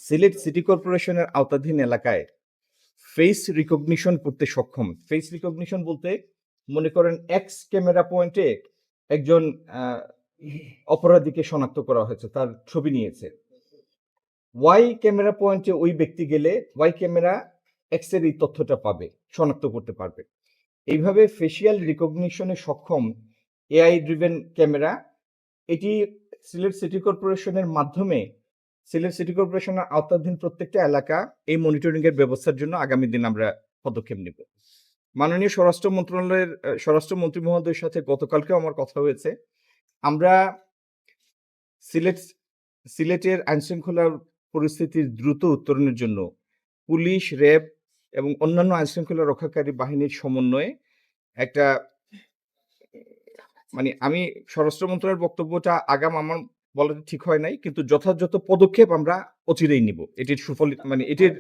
Sylhet city কর্পোরেশনের আওতাধীন এলাকায় ফেস রিকগনিশন করতে সক্ষম। ফেস রিকগনিশন বলতে মনে করেন এক্স ক্যামেরা পয়েন্টে একজন অপরাধীকে শনাক্ত করা হয়েছে, তার ছবি নিয়েছে। ওয়াই ক্যামেরা পয়েন্টে ওই ব্যক্তি গেলে ওয়াই ক্যামেরা এক্স এর এই তথ্যটা পাবে, শনাক্ত করতে পারবে। এইভাবে ফেসিয়াল রিকগনিশনে সক্ষম এআই ড্রিভেন ক্যামেরা, এটি সিলেট সিটি কর্পোরেশনের মাধ্যমে সিলেট সিটি কর্পোরেশনের আওতাধীন প্রত্যেকটা এলাকা এই মনিটরিং এর ব্যবস্থার জন্য আগামী দিন আমরা পদক্ষেপ নেব। মাননীয় স্বরাষ্ট্রমন্ত্রী মহোদয়ের সাথে গতকালকেও আমার কথা হয়েছে। আমরা সিলেটের আইনশৃঙ্খলার পরিস্থিতির দ্রুত উত্তরণের জন্য পুলিশ, র্যাব এবং অন্যান্য আইনশৃঙ্খলা রক্ষাকারী বাহিনীর সমন্বয়ে একটা আমি স্বরাষ্ট্র মন্ত্রণালয়ের বক্তব্যটা আগাম আমার বলাটা ঠিক হয় নাই, কিন্তু যথাযথ পদক্ষেপ আমরা অচিরেই নিব। এটির সুফল এটির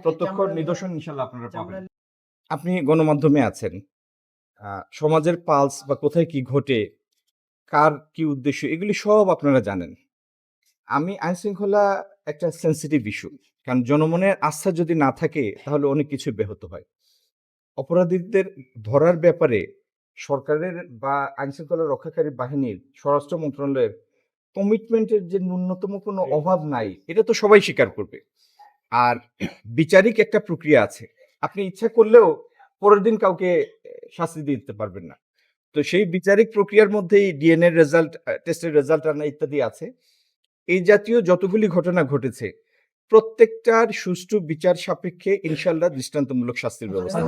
প্রত্যক্ষ নিদর্শন ইনশাল্লাহ আপনারা পাবেন। আপনি গণমাধ্যমে আছেন, সমাজের পালস বা কোথায় কি ঘটে, কার কি উদ্দেশ্য, এগুলি সব আপনারা জানেন। আইন শৃঙ্খলা একটা সেন্সিটিভ ইস্যু, কারণ জনমনের আস্থা যদি না থাকে তাহলে অনেক কিছু ব্যাহত হয়। অপরাধীদের ধরার ব্যাপারে সরকারের বা আইন শৃঙ্খলা রক্ষাকারী বাহিনীর, স্বরাষ্ট্র মন্ত্রণালয়ের কমিটমেন্টের যে ন্যূনতম কোনো অভাব নাই, এটা তো সবাই স্বীকার করবে। আর বিচারিক একটা প্রক্রিয়া আছে, আপনি ইচ্ছা করলেও পরের দিন কাউকে শাস্তি দিতে পারবেন না। তো সেই বিচারিক প্রক্রিয়ার মধ্যেই ডিএনএ রেজাল্ট, টেস্টের রেজাল্ট আনা ইত্যাদি আছে। এই জাতীয় যতগুলি ঘটনা ঘটেছে প্রত্যেকটার সুষ্ঠু বিচার সাপেক্ষে ইনশাল্লাহ দৃষ্টান্তমূলক শাস্তির ব্যবস্থা।